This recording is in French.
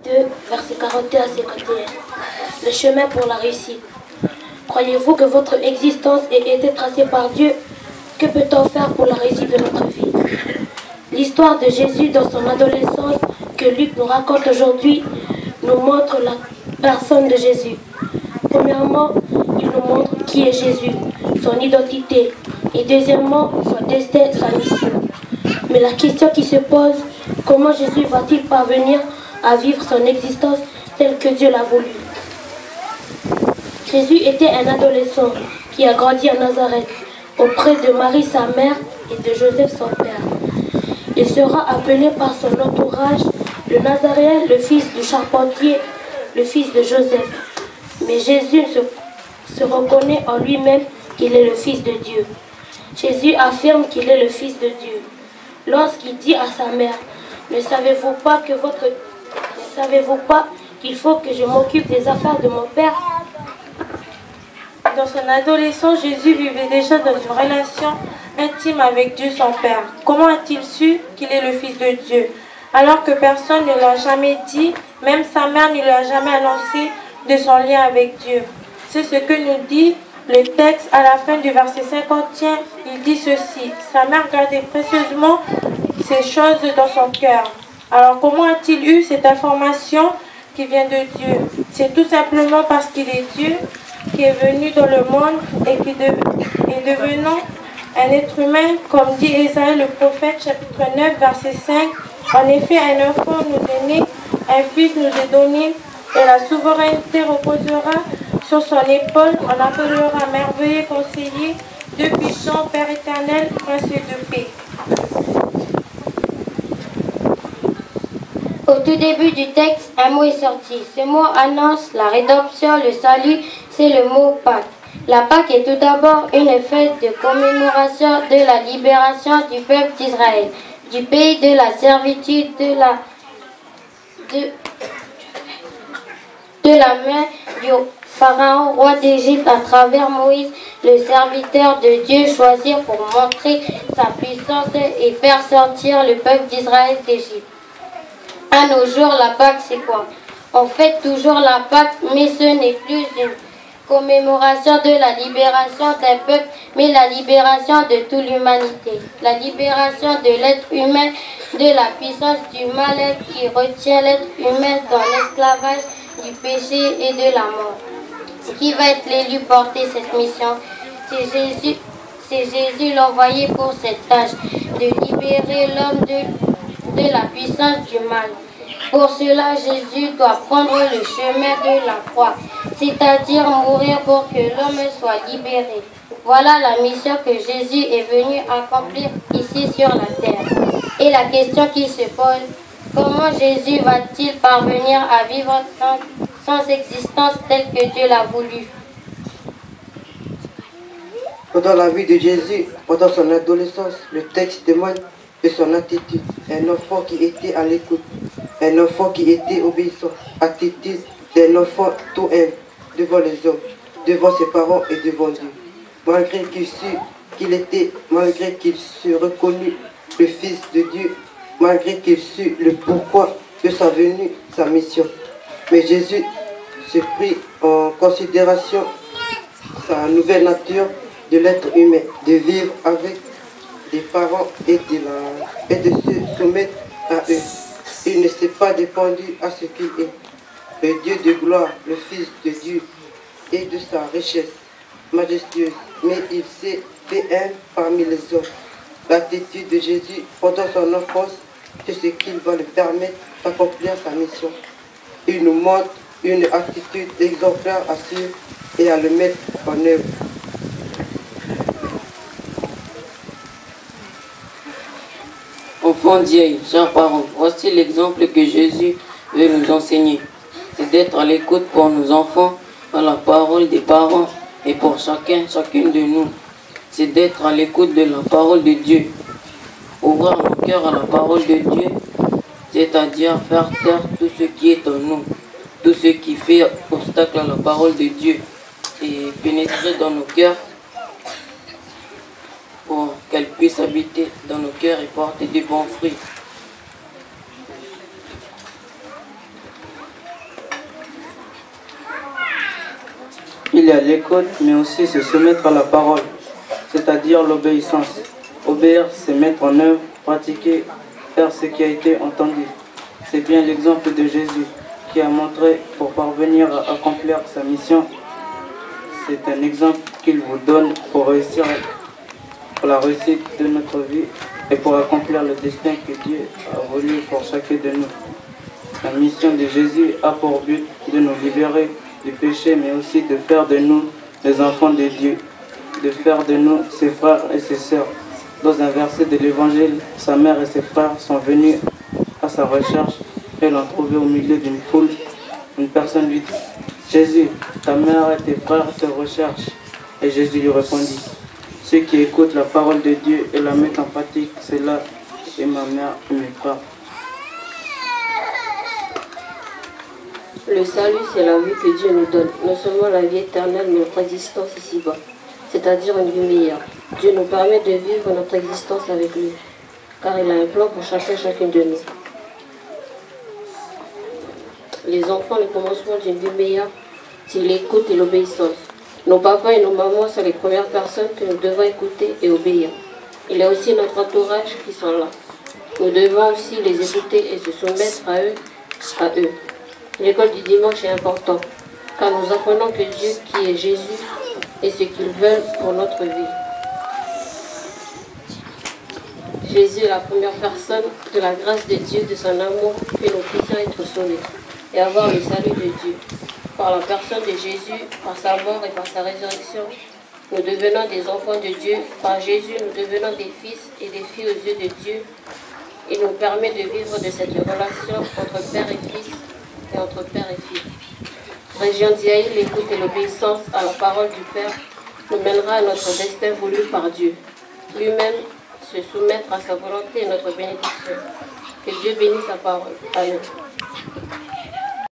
2, versets 41 à 51. Le chemin pour la réussite. Croyez-vous que votre existence ait été tracée par Dieu? Que peut-on faire pour la réussite de notre vie? L'histoire de Jésus dans son adolescence que Luc nous raconte aujourd'hui nous montre la personne de Jésus. Premièrement, il nous montre qui est Jésus, son identité, et deuxièmement, son destin, sa mission. Mais la question qui se pose, comment Jésus va-t-il parvenir à vivre son existence telle que Dieu l'a voulu? Jésus était un adolescent qui a grandi à Nazareth, auprès de Marie sa mère et de Joseph son père. Il sera appelé par son entourage le Nazaréen, le fils du charpentier, le fils de Joseph. Mais Jésus se reconnaît en lui-même qu'il est le fils de Dieu. Jésus affirme qu'il est le fils de Dieu. Lorsqu'il dit à sa mère, ne savez-vous pas qu'il faut que je m'occupe des affaires de mon père? Dans son adolescence, Jésus vivait déjà dans une relation intime avec Dieu son Père. Comment a-t-il su qu'il est le Fils de Dieu, alors que personne ne l'a jamais dit, même sa mère ne lui a jamais annoncé de son lien avec Dieu? C'est ce que nous dit le texte à la fin du verset 51. Il dit ceci: sa mère gardait précieusement ces choses dans son cœur. Alors comment a-t-il eu cette information qui vient de Dieu? C'est tout simplement parce qu'il est Dieu, qui est venu dans le monde et qui est devenant un être humain, comme dit Ésaïe le prophète, chapitre 9, verset 5. En effet, un enfant nous est né, un fils nous est donné, et la souveraineté reposera sur son épaule. On appellera merveilleux conseiller, Dieu puissant, Père éternel, prince de paix. Au tout début du texte, un mot est sorti. Ce mot annonce la rédemption, le salut, c'est le mot Pâques. La Pâque est tout d'abord une fête de commémoration de la libération du peuple d'Israël, du pays de la servitude, de la main du Pharaon, roi d'Égypte, à travers Moïse, le serviteur de Dieu choisi pour montrer sa puissance et faire sortir le peuple d'Israël d'Égypte. À nos jours, la Pâque, c'est quoi? On fête toujours la Pâque, mais ce n'est plus une commémoration de la libération d'un peuple, mais la libération de toute l'humanité. La libération de l'être humain de la puissance du mal qui retient l'être humain dans l'esclavage du péché et de la mort. Qui va être l'élu porter cette mission? C'est Jésus l'envoyé pour cette tâche, de libérer l'homme de la puissance du mal. Pour cela, Jésus doit prendre le chemin de la croix, c'est-à-dire mourir pour que l'homme soit libéré. Voilà la mission que Jésus est venu accomplir ici sur la terre. Et la question qui se pose, comment Jésus va-t-il parvenir à vivre sans existence telle que Dieu l'a voulu? Pendant la vie de Jésus, pendant son adolescence, le texte témoigne de son attitude. Un enfant qui était à l'écoute, un enfant qui était obéissant, attitude d'un enfant tout humble devant les hommes, devant ses parents et devant Dieu. Malgré qu'il se reconnut le Fils de Dieu, malgré qu'il sut le pourquoi de sa venue, sa mission. Mais Jésus se prit en considération sa nouvelle nature de l'être humain, de vivre avec des parents et de se soumettre à eux. Il ne s'est pas dépendu à ce qu'il est, le Dieu de gloire, le Fils de Dieu, et de sa richesse majestueuse, mais il s'est fait un parmi les hommes. L'attitude de Jésus pendant son enfance, c'est ce qui va lui permettre d'accomplir sa mission. Il nous montre une attitude exemplaire à suivre et à le mettre en œuvre. Enfants d'Iaï, chers parents, voici l'exemple que Jésus veut nous enseigner. C'est d'être à l'écoute pour nos enfants, à la parole des parents et pour chacune de nous. C'est d'être à l'écoute de la parole de Dieu. Ouvrir nos cœurs à la parole de Dieu, c'est-à-dire faire taire tout ce qui est en nous, tout ce qui fait obstacle à la parole de Dieu et pénétrer dans nos cœurs pour qu'elle puisse habiter dans nos cœurs et porter des bons fruits. Il y a l'écoute, mais aussi se soumettre à la parole, c'est-à-dire l'obéissance. Obéir, c'est mettre en œuvre, pratiquer, faire ce qui a été entendu. C'est bien l'exemple de Jésus qui a montré pour parvenir à accomplir sa mission. C'est un exemple qu'il vous donne pour réussir, pour la réussite de notre vie et pour accomplir le destin que Dieu a voulu pour chacun de nous. La mission de Jésus a pour but de nous libérer du péché, mais aussi de faire de nous les enfants de Dieu, de faire de nous ses frères et ses sœurs. Dans un verset de l'Évangile, sa mère et ses frères sont venus à sa recherche et l'ont trouvé au milieu d'une foule. Une personne lui dit: Jésus, ta mère et tes frères te recherchent. Et Jésus lui répondit: ceux qui écoutent la parole de Dieu et la mettent en pratique, c'est là et ma mère et mes frères. Le salut, c'est la vie que Dieu nous donne, non seulement la vie éternelle, mais notre existence ici-bas, c'est-à-dire une vie meilleure. Dieu nous permet de vivre notre existence avec lui, car il a un plan pour chacune de nous. Les enfants, le commencement d'une vie meilleure, c'est l'écoute et l'obéissance. Nos papas et nos mamans sont les premières personnes que nous devons écouter et obéir. Il y a aussi notre entourage qui sont là. Nous devons aussi les écouter et se soumettre à eux. L'école du dimanche est importante, car nous apprenons que Dieu, qui est Jésus, est ce qu'il veut pour notre vie. Jésus est la première personne de la grâce de Dieu, de son amour, que nous puissions être sauvés et avoir le salut de Dieu. Par la personne de Jésus, par sa mort et par sa résurrection, nous devenons des enfants de Dieu. Par Jésus, nous devenons des fils et des filles aux yeux de Dieu. Il nous permet de vivre de cette relation entre père et fils et entre père et fille. Région d'Iaï, l'écoute et l'obéissance à la parole du Père nous mènera à notre destin voulu par Dieu. Lui-même se soumettre à sa volonté et notre bénédiction. Que Dieu bénisse sa parole. Amen.